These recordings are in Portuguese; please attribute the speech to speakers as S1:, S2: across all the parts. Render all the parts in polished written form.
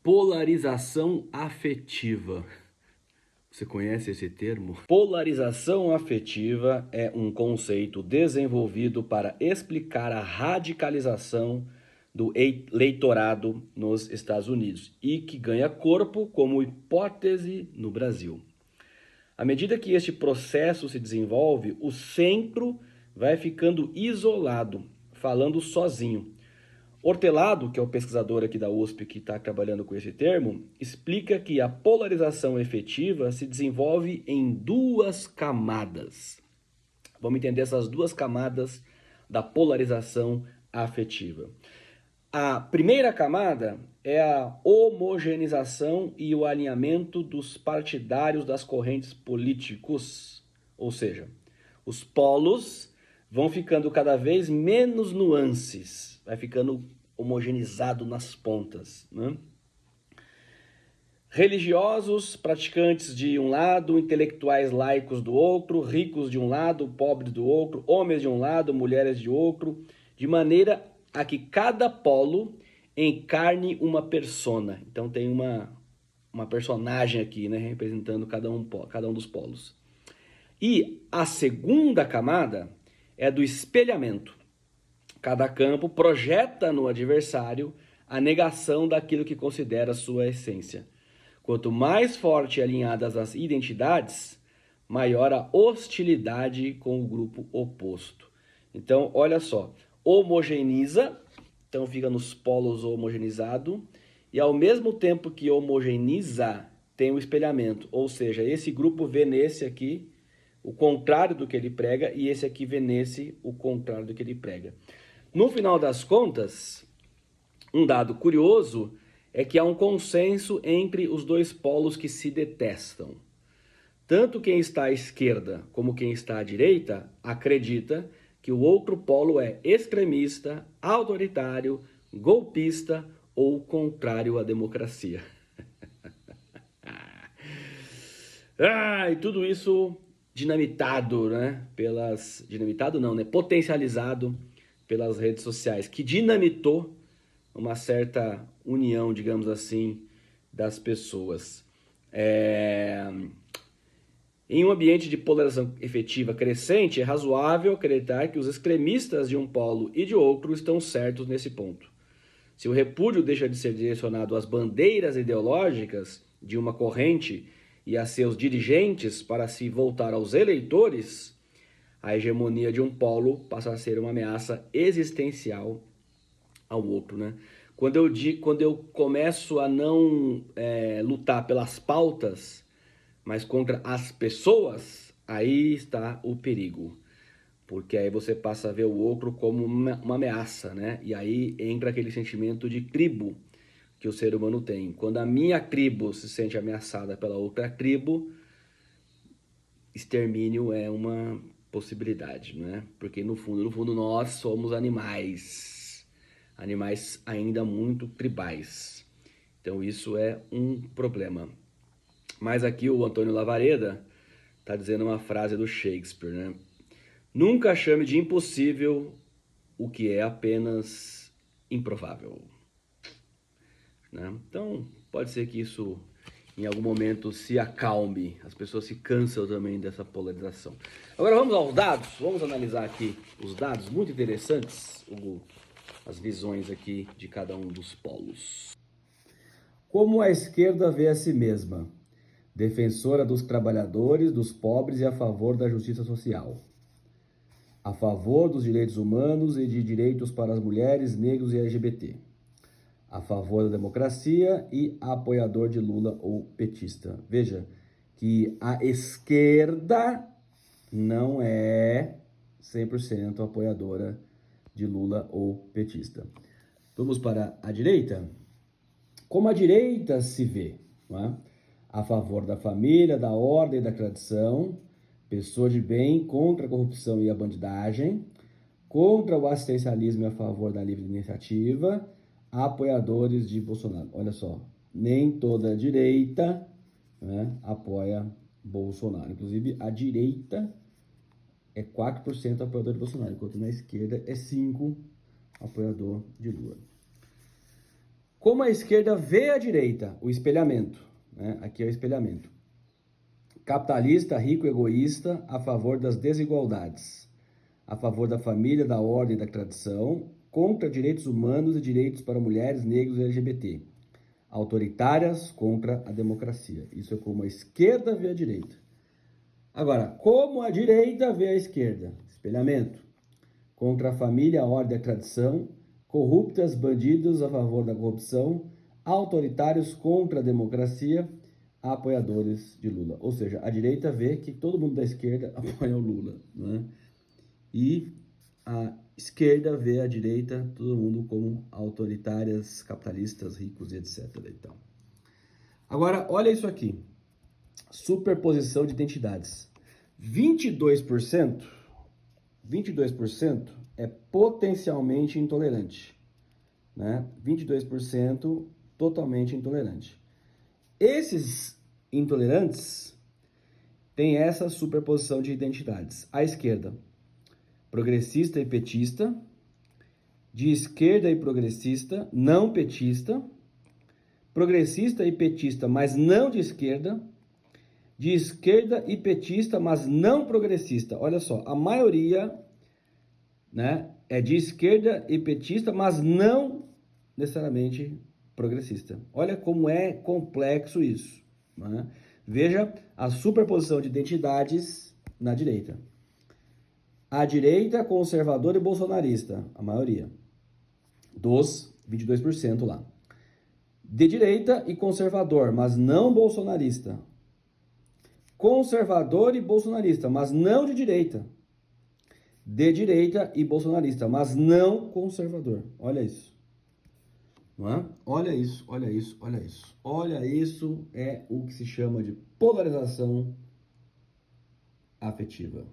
S1: Polarização afetiva. Você conhece esse termo? Polarização afetiva é um conceito desenvolvido para explicar a radicalização do eleitorado nos Estados Unidos e que ganha corpo como hipótese no Brasil. À medida que este processo se desenvolve, o centro vai ficando isolado, falando sozinho. Hortelado, que é o pesquisador aqui da USP que está trabalhando com esse termo, explica que a polarização efetiva se desenvolve em duas camadas. Vamos entender essas duas camadas da polarização afetiva. A primeira camada é a homogeneização e o alinhamento dos partidários das correntes políticos, ou seja, os polos vão ficando cada vez menos nuances, vai ficando homogeneizado nas pontas, né? Religiosos, praticantes de um lado, intelectuais laicos do outro, ricos de um lado, pobres do outro, homens de um lado, mulheres de outro, de maneira a que cada polo encarne uma persona. Então tem uma personagem aqui, né, representando cada um dos polos. E a segunda camada é do espelhamento. Cada campo projeta no adversário a negação daquilo que considera sua essência. Quanto mais forte e alinhadas as identidades, maior a hostilidade com o grupo oposto. Então, olha só, homogeneiza, então fica nos polos homogeneizado, e ao mesmo tempo que homogeneiza, tem o espelhamento, ou seja, esse grupo vê nesse aqui o contrário do que ele prega, e esse aqui vê nesse o contrário do que ele prega. No final das contas, um dado curioso é que há um consenso entre os dois polos que se detestam. Tanto quem está à esquerda como quem está à direita acredita que o outro polo é extremista, autoritário, golpista ou contrário à democracia. E tudo isso dinamitado, né? Dinamitado não, né? Potencializado pelas redes sociais, que dinamitou uma certa união, digamos assim, das pessoas. Em um ambiente de polarização efetiva crescente, é razoável acreditar que os extremistas de um polo e de outro estão certos nesse ponto. Se o repúdio deixa de ser direcionado às bandeiras ideológicas de uma corrente e a seus dirigentes para se voltar aos eleitores, a hegemonia de um polo passa a ser uma ameaça existencial ao outro, né? Quando eu começo a não lutar pelas pautas, mas contra as pessoas, aí está o perigo. Porque aí você passa a ver o outro como uma ameaça, né? E aí entra aquele sentimento de tribo que o ser humano tem. Quando a minha tribo se sente ameaçada pela outra tribo, extermínio é uma possibilidade, né? Porque no fundo nós somos animais. Animais ainda muito tribais. Então isso é um problema. Mas aqui o Antônio Lavareda está dizendo uma frase do Shakespeare, né? Nunca chame de impossível o que é apenas improvável. Né? Então, pode ser que isso em algum momento se acalme. As pessoas se cansam também dessa polarização. Agora vamos aos dados. Vamos analisar aqui os dados muito interessantes, Hugo, as visões aqui de cada um dos polos. Como a esquerda vê a si mesma? Defensora dos trabalhadores, dos pobres e a favor da justiça social. A favor dos direitos humanos e de direitos para as mulheres, negros e LGBT. A favor da democracia e apoiador de Lula ou petista. Veja que a esquerda não é 100% apoiadora de Lula ou petista. Vamos para a direita? Como a direita se vê? Não é? A favor da família, da ordem e da tradição, pessoa de bem contra a corrupção e a bandidagem, contra o assistencialismo e a favor da livre iniciativa, apoiadores de Bolsonaro. Olha só, nem toda a direita, né, apoia Bolsonaro. Inclusive, a direita é 4% apoiador de Bolsonaro, enquanto na esquerda é 5% apoiador de Lula. Como a esquerda vê a direita, o espelhamento, né? Aqui é o espelhamento. Capitalista, rico, egoísta, a favor das desigualdades, a favor da família, da ordem e da tradição, contra direitos humanos e direitos para mulheres, negros e LGBT. Autoritárias contra a democracia. Isso é como a esquerda vê a direita. Agora, como a direita vê a esquerda? Espelhamento. Contra a família, a ordem e a tradição, corruptas, bandidos a favor da corrupção, autoritários contra a democracia, apoiadores de Lula. Ou seja, a direita vê que todo mundo da esquerda apoia o Lula, né? E a esquerda vê a direita, todo mundo como autoritárias, capitalistas, ricos e etc. Então. Agora, olha isso aqui. Superposição de identidades. 22% é potencialmente intolerante, né? 22% totalmente intolerante. Esses intolerantes têm essa superposição de identidades. À esquerda, progressista e petista, de esquerda e progressista, não petista, progressista e petista, mas não de esquerda e petista, mas não progressista. Olha só, a maioria, né, é de esquerda e petista, mas não necessariamente progressista. Olha como é complexo isso, né? Veja a superposição de identidades na direita. A direita conservadora e bolsonarista, a maioria, dos 22% lá. De direita e conservador, mas não bolsonarista. Conservador e bolsonarista, mas não de direita. De direita e bolsonarista, mas não conservador. Olha isso. Não é? Olha isso, olha isso, olha isso. Olha isso é o que se chama de polarização afetiva.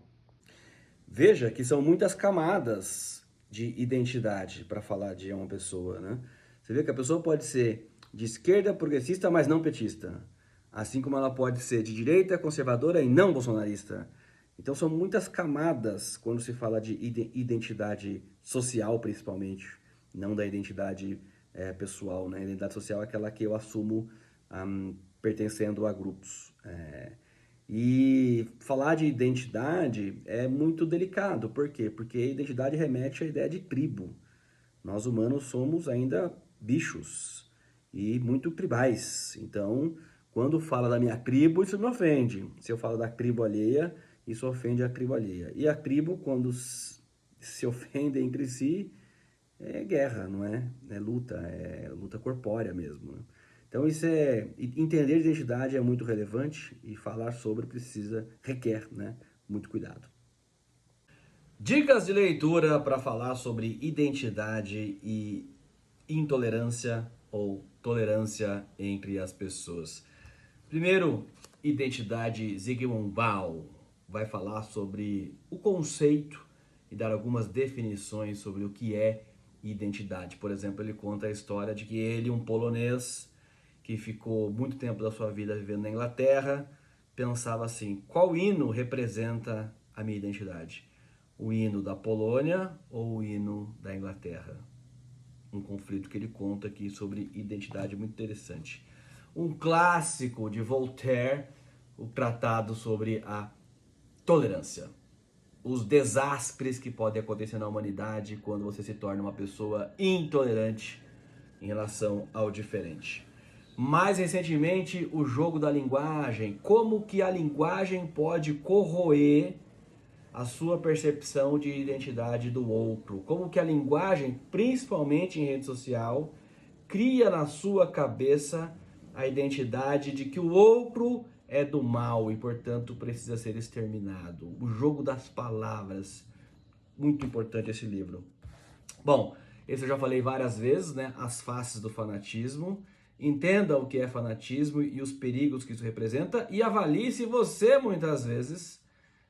S1: Veja que são muitas camadas de identidade para falar de uma pessoa, né? Você vê que a pessoa pode ser de esquerda, progressista, mas não petista. Assim como ela pode ser de direita, conservadora e não bolsonarista. Então são muitas camadas quando se fala de identidade social, principalmente, não da identidade pessoal, né? A identidade social é aquela que eu assumo pertencendo a grupos. E falar de identidade é muito delicado. Por quê? Porque a identidade remete à ideia de tribo. Nós humanos somos ainda bichos e muito tribais. Então, quando fala da minha tribo, isso me ofende. Se eu falo da tribo alheia, isso ofende a tribo alheia. E a tribo, quando se ofende entre si, é guerra, não é? É luta corpórea mesmo, né? Então entender identidade é muito relevante e falar sobre requer, né, muito cuidado. Dicas de leitura para falar sobre identidade e intolerância ou tolerância entre as pessoas. Primeiro, Identidade, Zygmunt Bauman vai falar sobre o conceito e dar algumas definições sobre o que é identidade. Por exemplo, ele conta a história de que ele, um polonês que ficou muito tempo da sua vida vivendo na Inglaterra, pensava assim: qual hino representa a minha identidade? O hino da Polônia ou o hino da Inglaterra? Um conflito que ele conta aqui sobre identidade muito interessante. Um clássico de Voltaire, o tratado sobre a tolerância. Os desastres que podem acontecer na humanidade quando você se torna uma pessoa intolerante em relação ao diferente. Mais recentemente, o jogo da linguagem, como que a linguagem pode corroer a sua percepção de identidade do outro, como que a linguagem, principalmente em rede social, cria na sua cabeça a identidade de que o outro é do mal e, portanto, precisa ser exterminado. O jogo das palavras, muito importante esse livro. Bom, esse eu já falei várias vezes, né? As faces do fanatismo. Entenda o que é fanatismo e os perigos que isso representa e avalie se você, muitas vezes,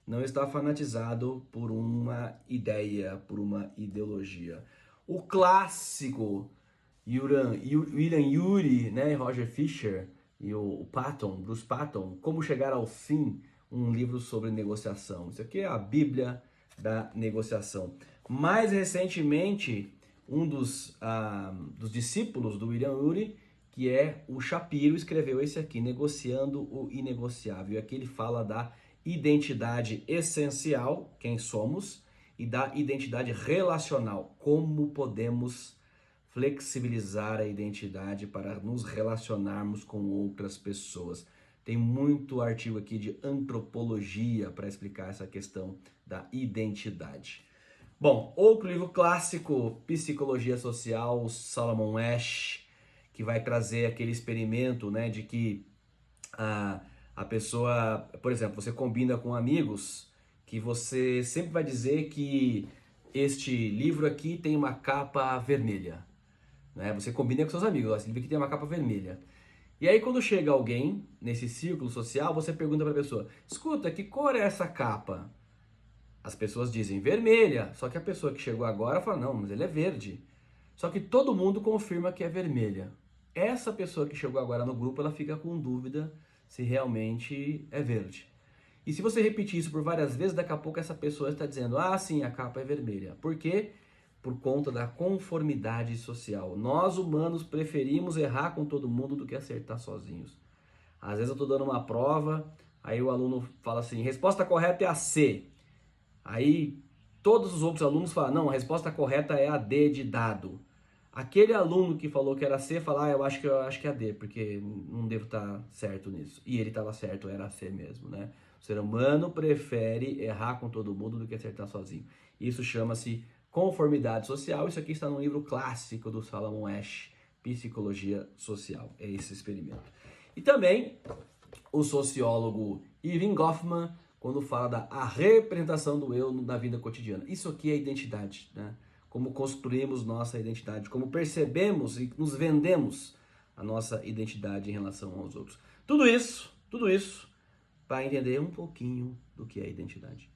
S1: não está fanatizado por uma ideia, por uma ideologia. O clássico William Ury, né, Roger Fisher e o Patton, Bruce Patton, Como Chegar ao Fim, um livro sobre negociação. Isso aqui é a Bíblia da negociação. Mais recentemente, um dos discípulos do William Ury, que é o Shapiro, escreveu esse aqui, Negociando o Inegociável. E aqui ele fala da identidade essencial, quem somos, e da identidade relacional, como podemos flexibilizar a identidade para nos relacionarmos com outras pessoas. Tem muito artigo aqui de antropologia para explicar essa questão da identidade. Bom, outro livro clássico, Psicologia Social, Solomon Asch, que vai trazer aquele experimento, né, de que a pessoa, por exemplo, você combina com amigos que você sempre vai dizer que este livro aqui tem uma capa vermelha, né? Você combina com seus amigos, esse livro aqui tem uma capa vermelha. E aí quando chega alguém nesse círculo social, você pergunta para a pessoa: escuta, que cor é essa capa? As pessoas dizem vermelha, só que a pessoa que chegou agora fala: não, mas ele é verde. Só que todo mundo confirma que é vermelha. Essa pessoa que chegou agora no grupo, ela fica com dúvida se realmente é verde. E se você repetir isso por várias vezes, daqui a pouco essa pessoa está dizendo: ah, sim, a capa é vermelha. Por quê? Por conta da conformidade social. Nós humanos preferimos errar com todo mundo do que acertar sozinhos. Às vezes eu estou dando uma prova, aí o aluno fala assim: resposta correta é a C. Aí todos os outros alunos falam: não, a resposta correta é a D de dado. Aquele aluno que falou que era C fala: ah, eu acho que é a D, porque não devo estar certo nisso. E ele estava certo, era C mesmo, né? O ser humano prefere errar com todo mundo do que acertar sozinho. Isso chama-se conformidade social. Isso aqui está num livro clássico do Solomon Asch, Psicologia Social. É esse experimento. E também o sociólogo Irving Goffman, quando fala da representação do eu na vida cotidiana. Isso aqui é identidade, né? Como construímos nossa identidade, como percebemos e nos vendemos a nossa identidade em relação aos outros. Tudo isso para entender um pouquinho do que é identidade.